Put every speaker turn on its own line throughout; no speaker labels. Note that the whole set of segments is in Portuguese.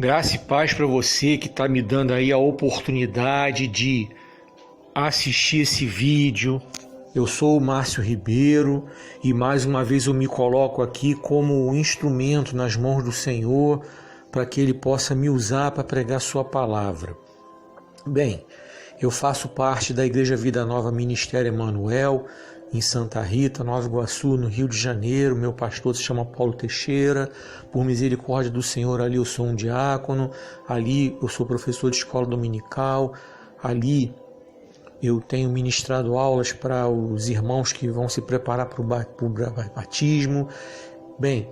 Graça e paz para você que está me dando aí a oportunidade de assistir esse vídeo. Eu sou o Márcio Ribeiro e mais uma vez eu me coloco aqui como um instrumento nas mãos do Senhor para que Ele possa me usar para pregar Sua palavra. Bem, eu faço parte da Igreja Vida Nova Ministério Emanuel, em Santa Rita, Nova Iguaçu, no Rio de Janeiro. Meu pastor se chama Paulo Teixeira. Por misericórdia do Senhor, ali eu sou um diácono, ali eu sou professor de escola dominical, ali eu tenho ministrado aulas para os irmãos que vão se preparar para o batismo. Bem,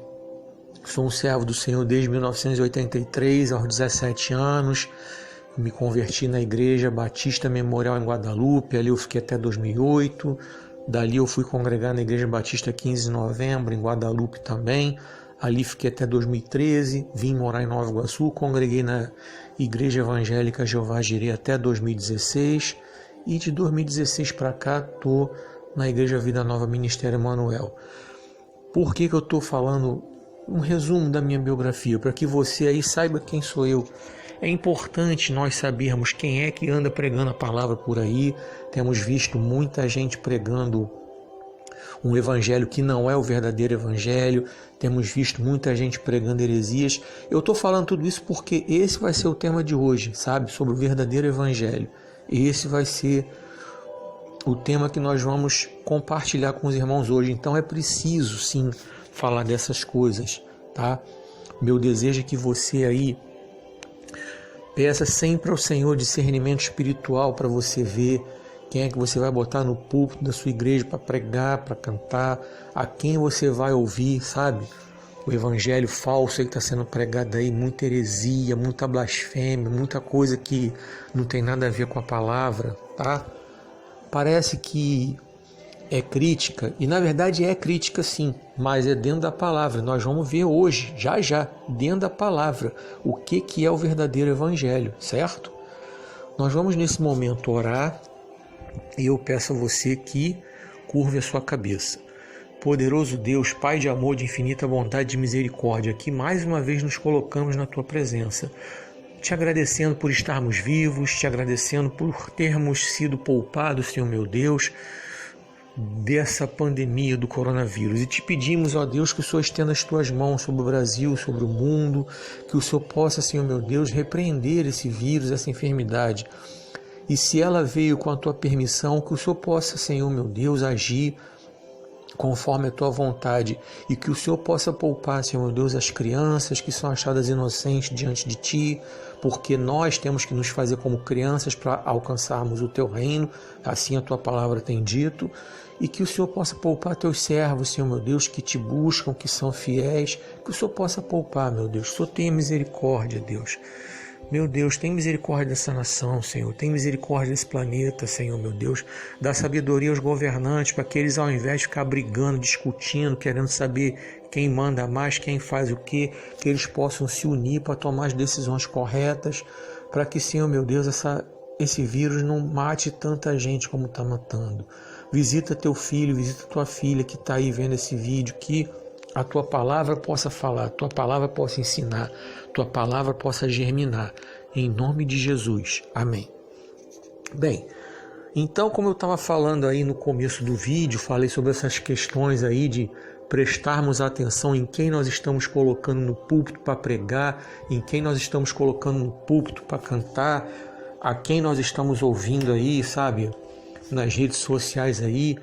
sou um servo do Senhor desde 1983, aos 17 anos. Me converti na Igreja Batista Memorial em Guadalupe, ali eu fiquei até 2008. Dali eu fui congregar na Igreja Batista 15 de novembro, em Guadalupe também. Ali fiquei até 2013, vim morar em Nova Iguaçu, congreguei na Igreja Evangélica Jeová Jireh até 2016. E de 2016 para cá estou na Igreja Vida Nova Ministério Emanuel. Por que eu estou falando um resumo da minha biografia? Para que você aí saiba quem sou eu. É importante nós sabermos quem é que anda pregando a palavra por aí. Temos visto muita gente pregando um evangelho que não é o verdadeiro evangelho. Temos visto muita gente pregando heresias. Eu estou falando tudo isso porque esse vai ser o tema de hoje, sabe? Sobre o verdadeiro evangelho. Esse vai ser o tema que nós vamos compartilhar com os irmãos hoje. Então é preciso sim falar dessas coisas, tá? Meu desejo é que você aí peça sempre ao Senhor discernimento espiritual para você ver quem é que você vai botar no púlpito da sua igreja para pregar, para cantar, a quem você vai ouvir, sabe? O evangelho falso que está sendo pregado aí, muita heresia, muita blasfêmia, muita coisa que não tem nada a ver com a palavra, tá? Parece que é crítica, e na verdade é crítica sim, mas é dentro da palavra. Nós vamos ver hoje, já, dentro da palavra, o que é o verdadeiro evangelho, certo? Nós vamos nesse momento orar e eu peço a você que curve a sua cabeça. Poderoso Deus, Pai de amor, de infinita bondade e de misericórdia, aqui mais uma vez nos colocamos na Tua presença, te agradecendo por estarmos vivos, te agradecendo por termos sido poupados, Senhor meu Deus, dessa pandemia do coronavírus. E te pedimos, ó Deus, que o Senhor estenda as Tuas mãos sobre o Brasil, sobre o mundo, que o Senhor possa, Senhor meu Deus, repreender esse vírus, essa enfermidade. E se ela veio com a Tua permissão, que o Senhor possa, Senhor meu Deus, agir conforme a Tua vontade, e que o Senhor possa poupar, Senhor meu Deus, as crianças que são achadas inocentes diante de Ti, porque nós temos que nos fazer como crianças para alcançarmos o Teu reino, assim a Tua palavra tem dito, e que o Senhor possa poupar Teus servos, Senhor meu Deus, que Te buscam, que são fiéis, que o Senhor possa poupar, meu Deus. O Senhor tenha misericórdia, Deus. Meu Deus, tem misericórdia dessa nação, Senhor. Tem misericórdia desse planeta, Senhor, meu Deus. Dá sabedoria aos governantes para que eles, ao invés de ficar brigando, discutindo, querendo saber quem manda mais, quem faz o quê, que eles possam se unir para tomar as decisões corretas, para que, Senhor, meu Deus, esse vírus não mate tanta gente como está matando. Visita teu filho, visita tua filha que está aí vendo esse vídeo, que a Tua palavra possa falar, a Tua palavra possa ensinar, a Tua palavra possa germinar. Em nome de Jesus. Amém. Bem, então, como eu estava falando aí no começo do vídeo, falei sobre essas questões aí de prestarmos atenção em quem nós estamos colocando no púlpito para pregar, em quem nós estamos colocando no púlpito para cantar, a quem nós estamos ouvindo aí, sabe, nas redes sociais aí,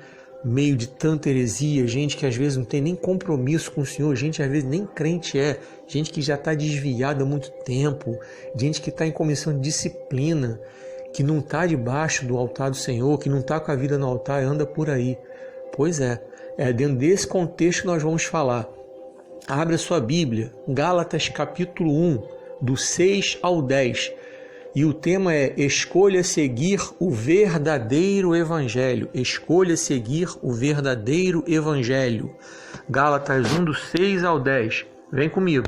meio de tanta heresia, gente que às vezes não tem nem compromisso com o Senhor, gente às vezes nem crente é, gente que já está desviada há muito tempo, gente que está em comissão de disciplina, que não está debaixo do altar do Senhor, que não está com a vida no altar e anda por aí. Pois é dentro desse contexto que nós vamos falar. Abre a sua Bíblia, Gálatas capítulo 1, do 6 ao 10. E o tema é escolha seguir o verdadeiro evangelho. Escolha seguir o verdadeiro evangelho. Gálatas 1, do 6 ao 10. Vem comigo.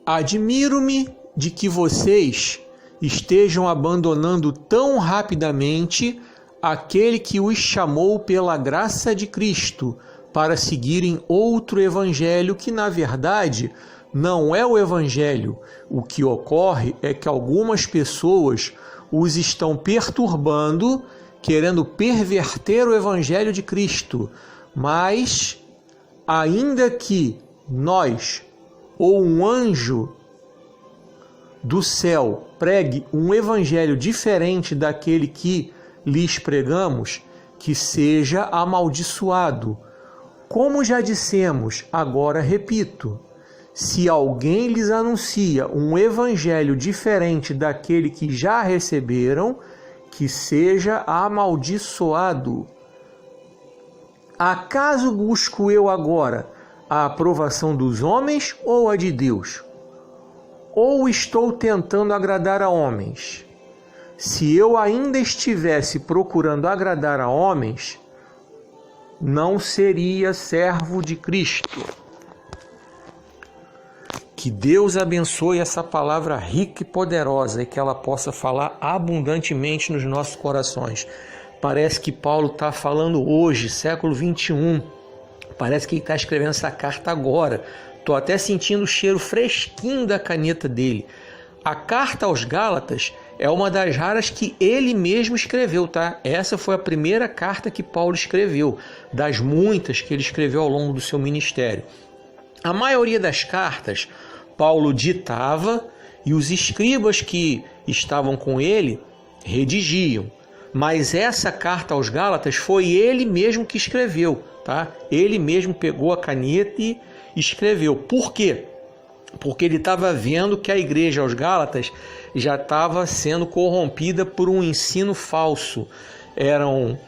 Admiro-me de que vocês estejam abandonando tão rapidamente aquele que os chamou pela graça de Cristo para seguirem outro evangelho que, na verdade, não é o evangelho. O que ocorre é que algumas pessoas os estão perturbando, querendo perverter o evangelho de Cristo. Mas, ainda que nós ou um anjo do céu pregue um evangelho diferente daquele que lhes pregamos, que seja amaldiçoado. Como já dissemos, agora repito, se alguém lhes anuncia um evangelho diferente daquele que já receberam, que seja amaldiçoado. Acaso busco eu agora a aprovação dos homens ou a de Deus? Ou estou tentando agradar a homens? Se eu ainda estivesse procurando agradar a homens, não seria servo de Cristo. Que Deus abençoe essa palavra rica e poderosa e que ela possa falar abundantemente nos nossos corações. Parece que Paulo está falando hoje, século 21. Parece que ele está escrevendo essa carta agora. Estou até sentindo o cheiro fresquinho da caneta dele. A carta aos Gálatas é uma das raras que ele mesmo escreveu, tá? Essa foi a primeira carta que Paulo escreveu, das muitas que ele escreveu ao longo do seu ministério. A maioria das cartas Paulo ditava e os escribas que estavam com ele redigiam. Mas essa carta aos Gálatas foi ele mesmo que escreveu, tá? Ele mesmo pegou a caneta e escreveu. Por quê? Porque ele estava vendo que a igreja aos Gálatas já estava sendo corrompida por um ensino falso. Eram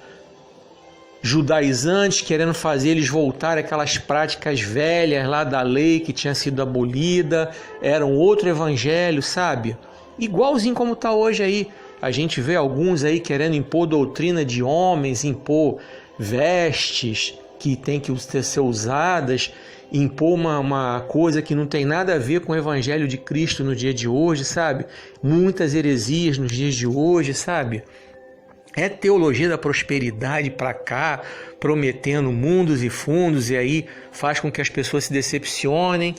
judaizantes querendo fazer eles voltarem àquelas práticas velhas lá da lei que tinha sido abolida. Era um outro evangelho, sabe? Igualzinho como está hoje aí. A gente vê alguns aí querendo impor doutrina de homens, impor vestes que tem que ser usadas, impor uma coisa que não tem nada a ver com o evangelho de Cristo no dia de hoje, sabe? Muitas heresias nos dias de hoje, sabe? É teologia da prosperidade para cá, prometendo mundos e fundos, e aí faz com que as pessoas se decepcionem,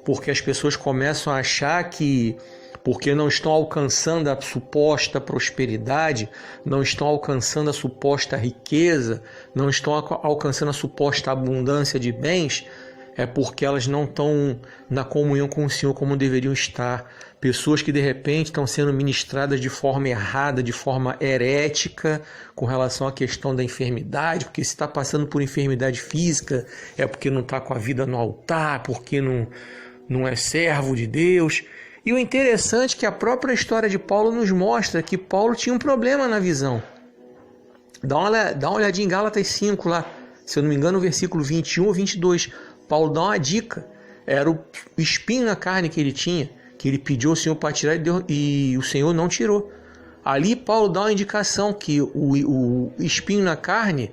porque as pessoas começam a achar que porque não estão alcançando a suposta prosperidade, não estão alcançando a suposta riqueza, não estão alcançando a suposta abundância de bens, é porque elas não estão na comunhão com o Senhor como deveriam estar. Pessoas que de repente estão sendo ministradas de forma errada, de forma herética, com relação à questão da enfermidade, porque se está passando por enfermidade física, é porque não está com a vida no altar, porque não é servo de Deus. E o interessante é que a própria história de Paulo nos mostra que Paulo tinha um problema na visão. Dá uma olhadinha em Gálatas 5 lá, se eu não me engano, no versículo 21 ou 22. Paulo dá uma dica. Era o espinho na carne que ele tinha, que ele pediu ao Senhor para tirar e o Senhor não tirou. Ali Paulo dá uma indicação que o espinho na carne,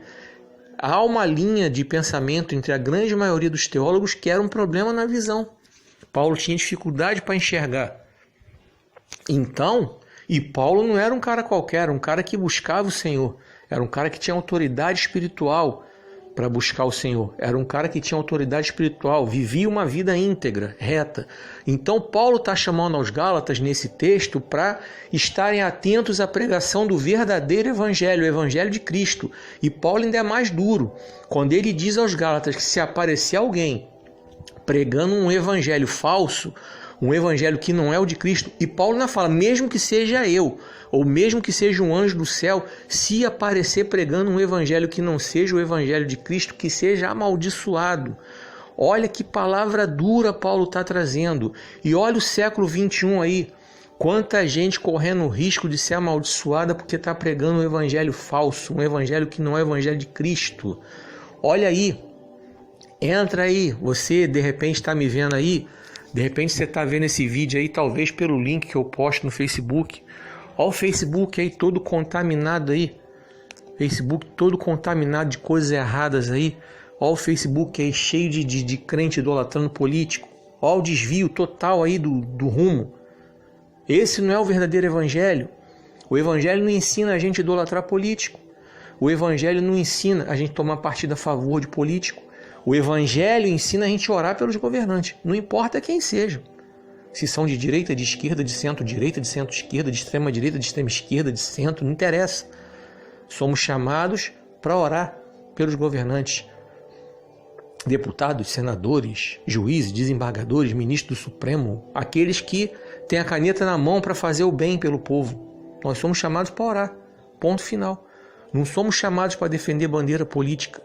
há uma linha de pensamento entre a grande maioria dos teólogos que era um problema na visão. Paulo tinha dificuldade para enxergar. Então, e Paulo não era um cara qualquer, era um cara que buscava o Senhor. Era um cara que tinha autoridade espiritual para buscar o Senhor. Era um cara que tinha autoridade espiritual, vivia uma vida íntegra, reta. Então Paulo está chamando aos Gálatas nesse texto para estarem atentos à pregação do verdadeiro evangelho, o evangelho de Cristo. E Paulo ainda é mais duro, quando ele diz aos Gálatas que se aparecer alguém pregando um evangelho falso, um evangelho que não é o de Cristo, e Paulo ainda fala, mesmo que seja eu, ou mesmo que seja um anjo do céu, se aparecer pregando um evangelho que não seja o evangelho de Cristo, que seja amaldiçoado. Olha que palavra dura Paulo está trazendo. E olha o século 21 aí, quanta gente correndo o risco de ser amaldiçoada porque está pregando um evangelho falso, um evangelho que não é o evangelho de Cristo. Olha aí, entra aí, você de repente está me vendo aí, de repente você está vendo esse vídeo aí, talvez pelo link que eu posto no Facebook. Olha o Facebook aí todo contaminado aí, Facebook todo contaminado de coisas erradas aí. Olha o Facebook aí cheio de crente idolatrando político. Olha o desvio total aí do rumo. Esse não é o verdadeiro evangelho. O evangelho não ensina a gente a idolatrar político. O evangelho não ensina a gente a tomar partido a favor de político. O Evangelho ensina a gente a orar pelos governantes, não importa quem sejam. Se são de direita, de esquerda, de centro-direita, de centro-esquerda, de extrema-direita, de extrema-esquerda, de centro, não interessa. Somos chamados para orar pelos governantes. Deputados, senadores, juízes, desembargadores, ministros do Supremo, aqueles que têm a caneta na mão para fazer o bem pelo povo. Nós somos chamados para orar, ponto final. Não somos chamados para defender bandeira política.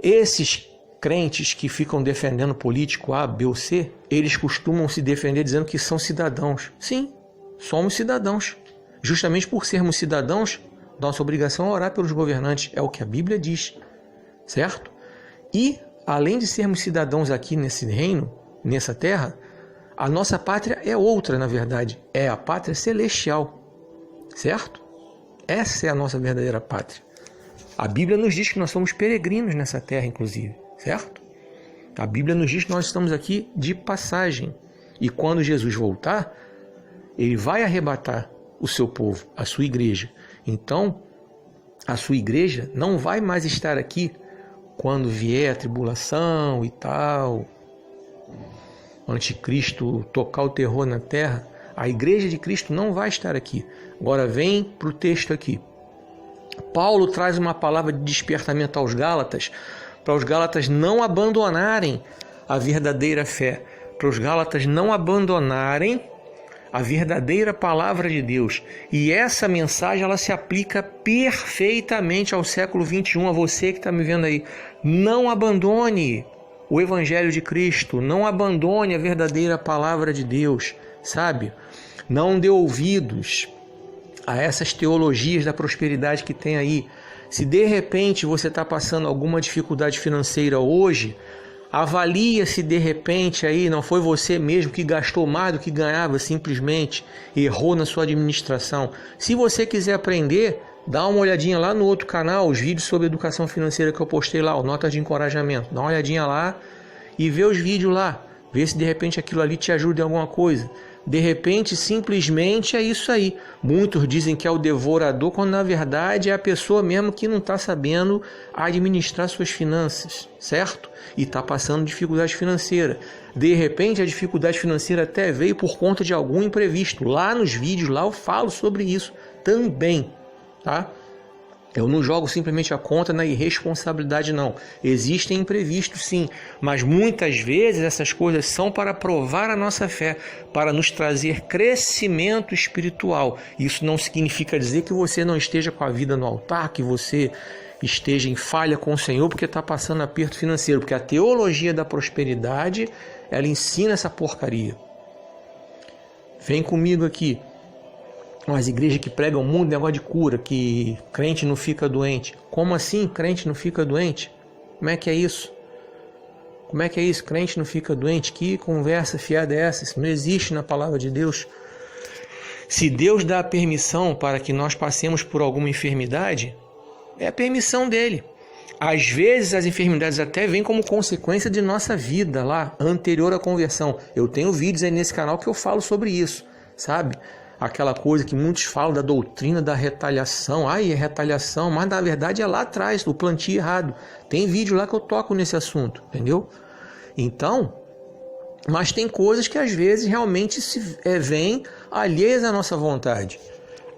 Esses crentes que ficam defendendo político A, B ou C, eles costumam se defender dizendo que são cidadãos. Sim, somos cidadãos. Justamente por sermos cidadãos, nossa obrigação é orar pelos governantes, é o que a Bíblia diz, certo? E, além de sermos cidadãos aqui nesse reino, nessa terra, a nossa pátria é outra, na verdade, é a pátria celestial, certo? Essa é a nossa verdadeira pátria. A Bíblia nos diz que nós somos peregrinos nessa terra, inclusive, certo? A Bíblia nos diz que nós estamos aqui de passagem. E quando Jesus voltar, ele vai arrebatar o seu povo, a sua igreja. Então, a sua igreja não vai mais estar aqui quando vier a tribulação e tal, o anticristo tocar o terror na terra. A igreja de Cristo não vai estar aqui. Agora vem para o texto aqui. Paulo traz uma palavra de despertamento aos Gálatas, para os Gálatas não abandonarem a verdadeira fé, para os Gálatas não abandonarem a verdadeira palavra de Deus. E essa mensagem ela se aplica perfeitamente ao século 21, a você que está me vendo aí. Não abandone o Evangelho de Cristo, não abandone a verdadeira palavra de Deus, sabe? Não dê ouvidos a essas teologias da prosperidade que tem aí. Se de repente você está passando alguma dificuldade financeira hoje, avalia se de repente aí não foi você mesmo que gastou mais do que ganhava, simplesmente errou na sua administração. Se você quiser aprender, dá uma olhadinha lá no outro canal, os vídeos sobre educação financeira que eu postei lá, o Notas de Encorajamento. Dá uma olhadinha lá e vê os vídeos lá. Vê se de repente aquilo ali te ajuda em alguma coisa. De repente, simplesmente é isso aí. Muitos dizem que é o devorador, quando na verdade é a pessoa mesmo que não está sabendo administrar suas finanças, certo? E está passando dificuldade financeira. De repente, a dificuldade financeira até veio por conta de algum imprevisto. Lá nos vídeos, lá eu falo sobre isso também, tá? Eu não jogo simplesmente a conta na irresponsabilidade, não. Existem imprevistos, sim, mas muitas vezes essas coisas são para provar a nossa fé, para nos trazer crescimento espiritual. Isso não significa dizer que você não esteja com a vida no altar, que você esteja em falha com o Senhor porque está passando aperto financeiro, porque a teologia da prosperidade, ela ensina essa porcaria. Vem comigo aqui. As igrejas que pregam muito negócio de cura, que crente não fica doente. Como assim crente não fica doente? Como é que é isso? Como é que é isso? Crente não fica doente? Que conversa fiada é essa? Isso não existe na palavra de Deus. Se Deus dá a permissão para que nós passemos por alguma enfermidade, é a permissão dele. Às vezes as enfermidades até vêm como consequência de nossa vida lá, anterior à conversão. Eu tenho vídeos aí nesse canal que eu falo sobre isso, sabe? Aquela coisa que muitos falam da doutrina da retaliação. Ai, é retaliação, mas na verdade é lá atrás, o plantio errado. Tem vídeo lá que eu toco nesse assunto, entendeu? Então, mas tem coisas que às vezes realmente vêm alheias à nossa vontade.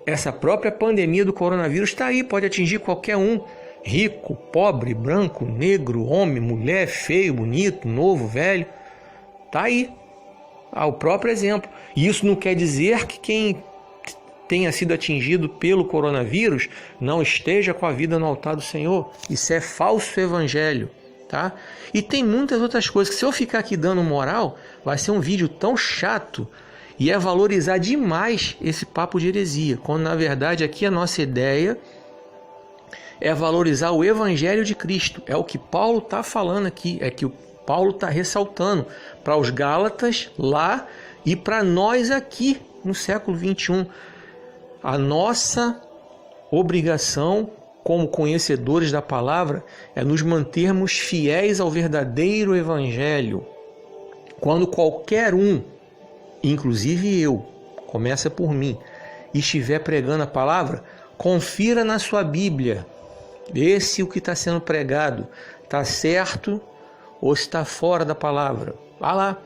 Essa própria pandemia do coronavírus está aí, pode atingir qualquer um. Rico, pobre, branco, negro, homem, mulher, feio, bonito, novo, velho. Está aí. O próprio exemplo. E isso não quer dizer que quem tenha sido atingido pelo coronavírus não esteja com a vida no altar do Senhor. Isso é falso evangelho, tá? E tem muitas outras coisas que se eu ficar aqui dando moral, vai ser um vídeo tão chato e é valorizar demais esse papo de heresia, quando na verdade aqui a nossa ideia é valorizar o evangelho de Cristo. É o que Paulo está falando aqui, é que o Paulo está ressaltando para os Gálatas lá e para nós aqui no século 21. A nossa obrigação como conhecedores da palavra é nos mantermos fiéis ao verdadeiro evangelho. Quando qualquer um, inclusive eu, começa por mim, estiver pregando a palavra, confira na sua Bíblia Vê se o que está sendo pregado está certo ou se está fora da palavra. Vá lá.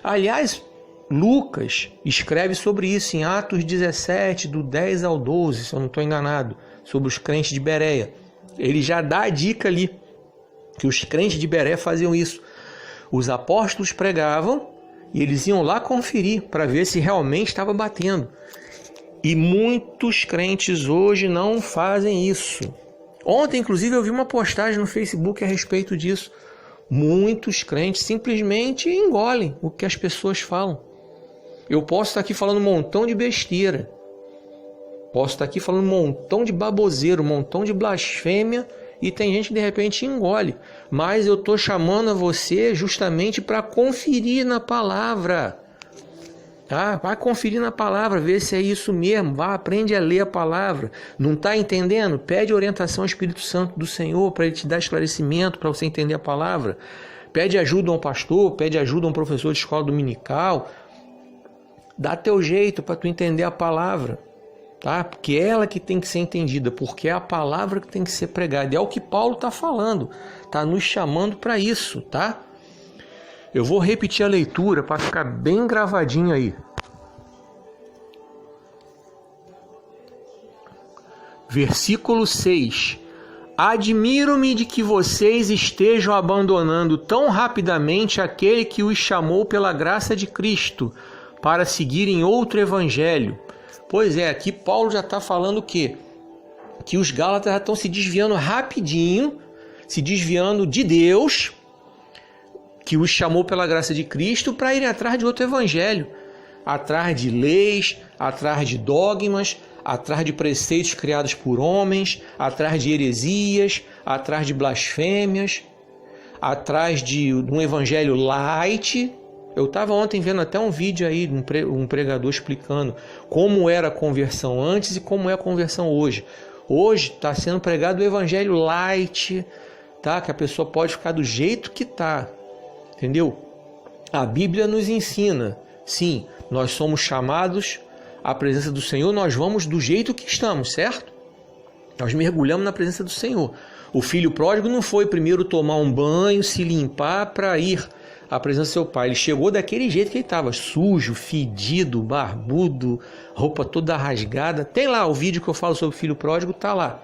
Aliás, Lucas escreve sobre isso em Atos 17, do 10 ao 12, se eu não estou enganado, sobre os crentes de Bereia. Ele já dá a dica ali, que os crentes de Bereia faziam isso. Os apóstolos pregavam e eles iam lá conferir para ver se realmente estava batendo. E muitos crentes hoje não fazem isso. Ontem, inclusive, eu vi uma postagem no Facebook a respeito disso. Muitos crentes simplesmente engolem o que as pessoas falam. Eu posso estar aqui falando um montão de besteira. Posso estar aqui falando um montão de baboseiro, um montão de blasfêmia, e tem gente que de repente engole. Mas eu estou chamando a você justamente para conferir na palavra. Tá? Vai conferir na palavra, ver se é isso mesmo. Vai, aprende a ler a palavra. Não está entendendo? Pede orientação ao Espírito Santo do Senhor para ele te dar esclarecimento, para você entender a palavra. Pede ajuda a um pastor, pede ajuda a um professor de escola dominical. Dá teu jeito para tu entender a palavra, tá? Porque é ela que tem que ser entendida, porque é a palavra que tem que ser pregada. E é o que Paulo está falando, está nos chamando para isso, tá? Eu vou repetir a leitura para ficar bem gravadinho aí. Versículo 6. Admiro-me de que vocês estejam abandonando tão rapidamente aquele que os chamou pela graça de Cristo, para seguirem outro evangelho. Pois é, aqui Paulo já está falando o quê? Que os Gálatas já estão se desviando rapidinho, se desviando de Deus, que os chamou pela graça de Cristo, para irem atrás de outro evangelho, atrás de leis, atrás de dogmas, atrás de preceitos criados por homens, atrás de heresias, atrás de blasfêmias, atrás de um evangelho light. Eu estava ontem vendo até um vídeo aí de um pregador explicando como era a conversão antes e como é a conversão hoje. Hoje está sendo pregado o evangelho light, tá? Que a pessoa pode ficar do jeito que está, entendeu? A Bíblia nos ensina, sim, nós somos chamados à presença do Senhor, nós vamos do jeito que estamos, certo? Nós mergulhamos na presença do Senhor. O filho pródigo não foi primeiro tomar um banho, se limpar para ir à presença do seu pai. Ele chegou daquele jeito que ele estava, sujo, fedido, barbudo, roupa toda rasgada. Tem lá o vídeo que eu falo sobre o filho pródigo, tá lá.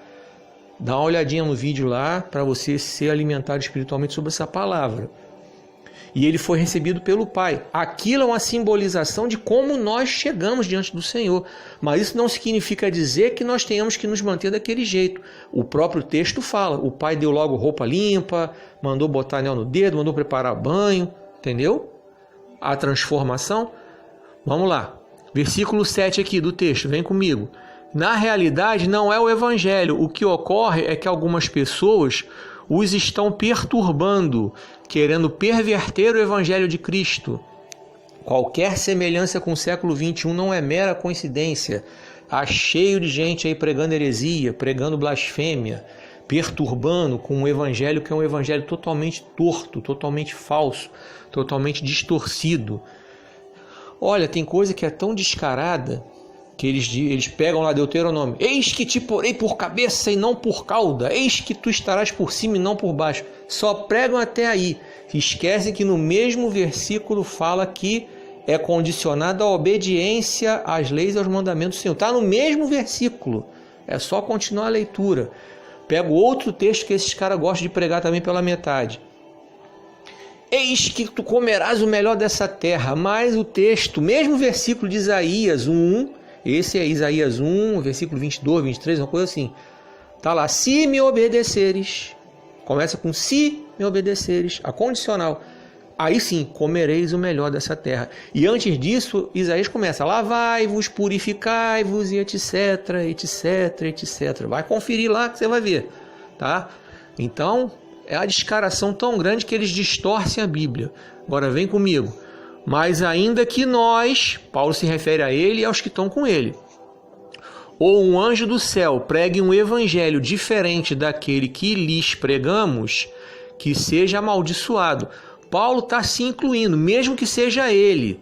Dá uma olhadinha no vídeo lá para você ser alimentado espiritualmente sobre essa palavra. E ele foi recebido pelo Pai. Aquilo é uma simbolização de como nós chegamos diante do Senhor. Mas isso não significa dizer que nós tenhamos que nos manter daquele jeito. O próprio texto fala. O Pai deu logo roupa limpa, mandou botar anel no dedo, mandou preparar banho. Entendeu? A transformação. Vamos lá. Versículo 7 aqui do texto. Vem comigo. Na realidade, não é o evangelho. O que ocorre é que algumas pessoas os estão perturbando, querendo perverter o evangelho de Cristo. Qualquer semelhança com o século XXI não é mera coincidência. Está cheio de gente aí pregando heresia, pregando blasfêmia, perturbando com um evangelho que é um evangelho totalmente torto, totalmente falso, totalmente distorcido. Olha, tem coisa que é tão descarada que eles pegam lá Deuteronômio. Eis que te porei por cabeça e não por cauda. Eis que tu estarás por cima e não por baixo. Só pregam até aí. Esquecem que no mesmo versículo fala que é condicionado à obediência às leis e aos mandamentos do Senhor. Está no mesmo versículo. É só continuar a leitura. Pego outro texto que esses caras gostam de pregar também pela metade. Eis que tu comerás o melhor dessa terra. Mas o texto, mesmo versículo de Isaías 1, esse é Isaías 1, versículo 22, 23, uma coisa assim. Está lá, se me obedeceres. Começa com se me obedeceres, a condicional. Aí sim, comereis o melhor dessa terra. E antes disso, Isaías começa, lavai-vos, purificai-vos e etc, etc, etc. Vai conferir lá que você vai ver, tá? Então, é a descaração tão grande que eles distorcem a Bíblia. Agora vem comigo. Mas ainda que nós, Paulo se refere a ele e aos que estão com ele, ou um anjo do céu pregue um evangelho diferente daquele que lhes pregamos, que seja amaldiçoado. Paulo está se incluindo, mesmo que seja ele,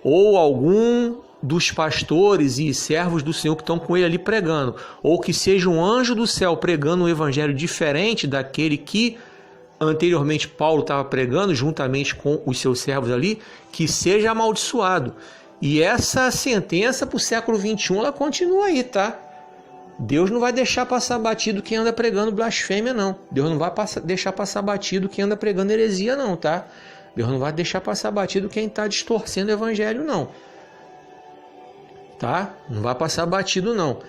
ou algum dos pastores e servos do Senhor que estão com ele ali pregando, ou que seja um anjo do céu pregando um evangelho diferente daquele que anteriormente Paulo estava pregando, juntamente com os seus servos ali, que seja amaldiçoado. E essa sentença para o século XXI, ela continua aí, tá? Deus não vai deixar passar batido quem anda pregando blasfêmia, não. Deus não vai deixar passar batido quem anda pregando heresia, não, tá? Deus não vai deixar passar batido quem está distorcendo o evangelho, não. Tá? Não vai passar batido, não.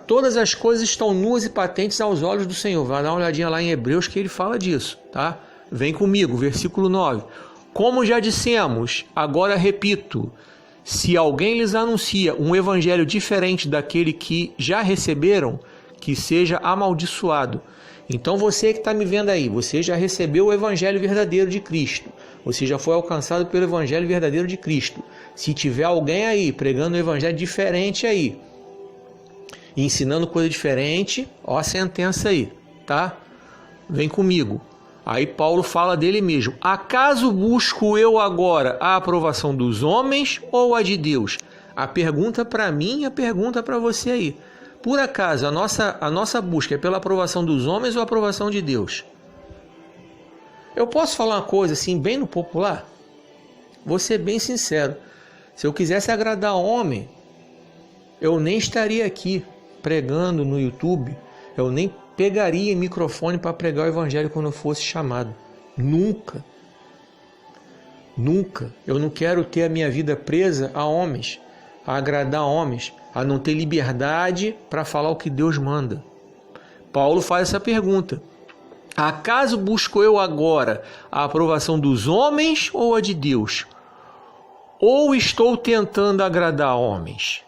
Todas as coisas estão nuas e patentes aos olhos do Senhor. Vai dar uma olhadinha lá em Hebreus que ele fala disso, tá? Vem comigo, versículo 9. Como já dissemos, agora repito, se alguém lhes anuncia um evangelho diferente daquele que já receberam, que seja amaldiçoado. Então você que está me vendo aí, você já recebeu o evangelho verdadeiro de Cristo. Você já foi alcançado pelo evangelho verdadeiro de Cristo. Se tiver alguém aí pregando um evangelho diferente aí, ensinando coisa diferente, ó a sentença aí, tá? Vem comigo. Aí Paulo fala dele mesmo. Acaso busco eu agora a aprovação dos homens ou a de Deus? A pergunta para mim e a pergunta para você aí. Por acaso a nossa busca é pela aprovação dos homens ou a aprovação de Deus? Eu posso falar uma coisa assim, bem no popular? Vou ser bem sincero. Se eu quisesse agradar homem, eu nem estaria aqui pregando no YouTube. Eu nem pegaria microfone para pregar o evangelho quando eu fosse chamado. Nunca. Nunca. Eu não quero ter a minha vida presa a homens, a agradar homens, a não ter liberdade para falar o que Deus manda. Paulo faz essa pergunta. Acaso busco eu agora a aprovação dos homens ou a de Deus? Ou estou tentando agradar homens?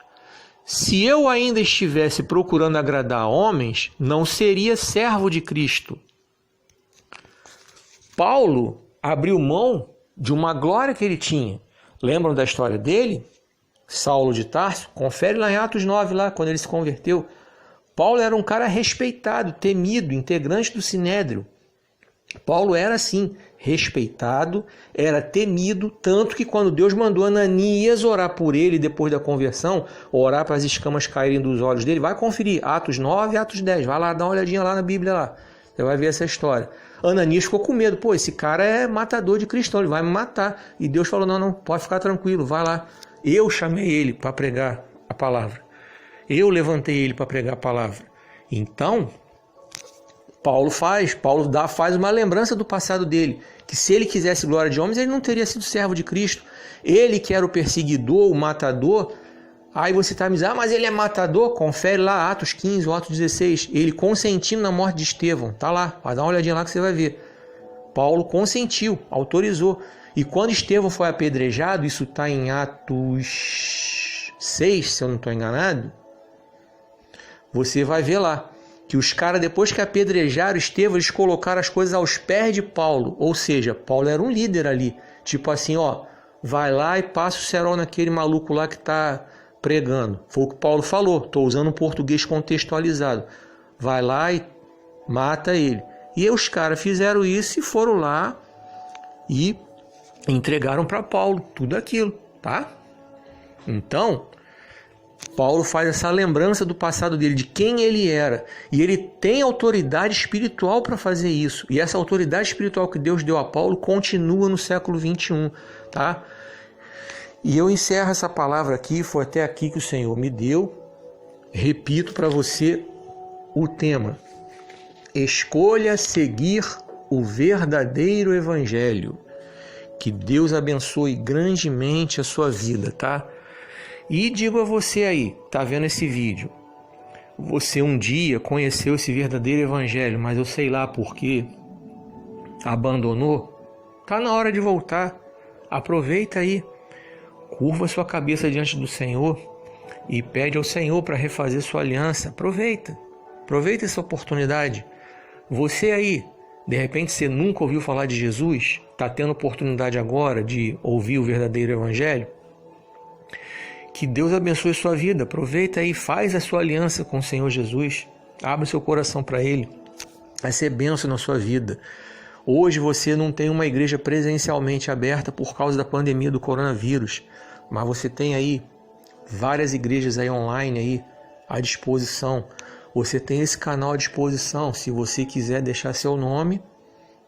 Se eu ainda estivesse procurando agradar homens, não seria servo de Cristo. Paulo abriu mão de uma glória que ele tinha. Lembram da história dele? Saulo de Tarso? Confere lá em Atos 9, lá, quando ele se converteu. Paulo era um cara respeitado, temido, integrante do Sinédrio. Paulo era assim, respeitado, era temido, tanto que quando Deus mandou Ananias orar por ele depois da conversão, orar para as escamas caírem dos olhos dele, vai conferir, Atos 9 e Atos 10, vai lá, dá uma olhadinha lá na Bíblia lá, você vai ver essa história. Ananias ficou com medo, pô, esse cara é matador de cristão, ele vai me matar. E Deus falou, não, pode ficar tranquilo, vai lá. Eu chamei ele para pregar a palavra. Eu levantei ele para pregar a palavra. Então, Paulo faz uma lembrança do passado dele, que se ele quisesse glória de homens, ele não teria sido servo de Cristo. Ele que era o perseguidor, o matador. Aí você está me dizendo, mas ele é matador? Confere lá Atos 15 ou Atos 16. Ele consentindo na morte de Estevão. Tá lá, vai dar uma olhadinha lá que você vai ver. Paulo consentiu, autorizou. E quando Estevão foi apedrejado, isso está em Atos 6, se eu não estou enganado, você vai ver lá que os caras, depois que apedrejaram Estevão, eles colocaram as coisas aos pés de Paulo. Ou seja, Paulo era um líder ali. Tipo assim, ó, vai lá e passa o cerol naquele maluco lá que está pregando. Foi o que Paulo falou. Estou usando um português contextualizado. Vai lá e mata ele. E aí os caras fizeram isso e foram lá e entregaram para Paulo tudo aquilo, tá? Então, Paulo faz essa lembrança do passado dele, de quem ele era. E ele tem autoridade espiritual para fazer isso. E essa autoridade espiritual que Deus deu a Paulo continua no século XXI, tá? E eu encerro essa palavra aqui, foi até aqui que o Senhor me deu. Repito para você o tema. Escolha seguir o verdadeiro evangelho. Que Deus abençoe grandemente a sua vida, tá? E digo a você aí, tá vendo esse vídeo, você um dia conheceu esse verdadeiro evangelho, mas eu sei lá por quê, abandonou, tá na hora de voltar, aproveita aí, curva sua cabeça diante do Senhor e pede ao Senhor para refazer sua aliança, aproveita essa oportunidade. Você aí, de repente você nunca ouviu falar de Jesus, está tendo oportunidade agora de ouvir o verdadeiro evangelho. Que Deus abençoe sua vida, aproveita aí, faz a sua aliança com o Senhor Jesus, abre seu coração para Ele, vai ser bênção na sua vida. Hoje você não tem uma igreja presencialmente aberta por causa da pandemia do coronavírus, mas você tem aí várias igrejas aí online aí à disposição. Você tem esse canal à disposição. Se você quiser deixar seu nome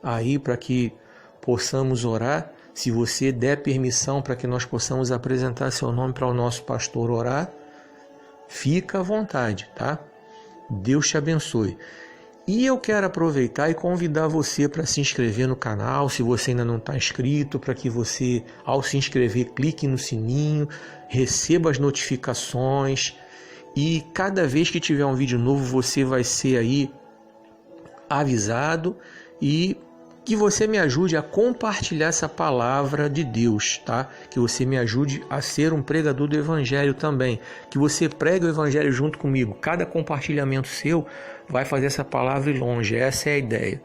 aí para que possamos orar, se você der permissão para que nós possamos apresentar seu nome para o nosso pastor orar, fica à vontade, tá? Deus te abençoe. E eu quero aproveitar e convidar você para se inscrever no canal, se você ainda não está inscrito, para que você, ao se inscrever, clique no sininho, receba as notificações e cada vez que tiver um vídeo novo você vai ser aí avisado, e que você me ajude a compartilhar essa palavra de Deus, tá? Que você me ajude a ser um pregador do Evangelho também, que você pregue o Evangelho junto comigo. Cada compartilhamento seu vai fazer essa palavra ir longe, essa é a ideia.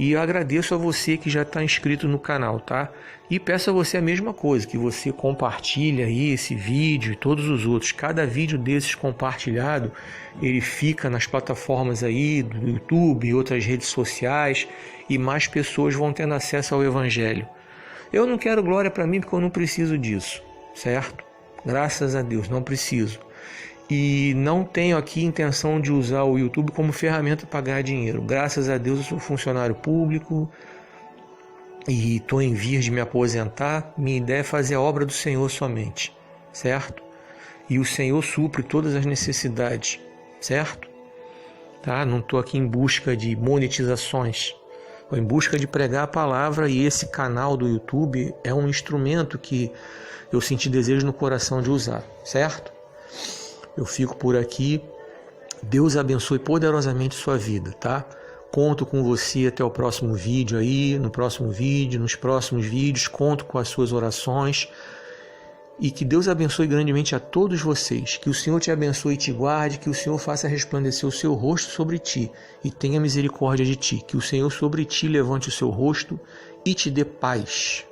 E eu agradeço a você que já está inscrito no canal, tá? E peço a você a mesma coisa, que você compartilhe aí esse vídeo e todos os outros. Cada vídeo desses compartilhado, ele fica nas plataformas aí do YouTube e outras redes sociais, e mais pessoas vão tendo acesso ao Evangelho. Eu não quero glória para mim porque eu não preciso disso, certo? Graças a Deus, não preciso. E não tenho aqui intenção de usar o YouTube como ferramenta para ganhar dinheiro. Graças a Deus eu sou funcionário público e estou em vias de me aposentar. Minha ideia é fazer a obra do Senhor somente, certo? E o Senhor supre todas as necessidades, certo? Tá? Não estou aqui em busca de monetizações. Estou em busca de pregar a palavra, e esse canal do YouTube é um instrumento que eu senti desejo no coração de usar, certo? Eu fico por aqui. Deus abençoe poderosamente sua vida, tá? Conto com você até o próximo vídeo aí, no próximo vídeo, nos próximos vídeos. Conto com as suas orações. E que Deus abençoe grandemente a todos vocês. Que o Senhor te abençoe e te guarde. Que o Senhor faça resplandecer o seu rosto sobre ti e tenha misericórdia de ti. Que o Senhor sobre ti levante o seu rosto e te dê paz.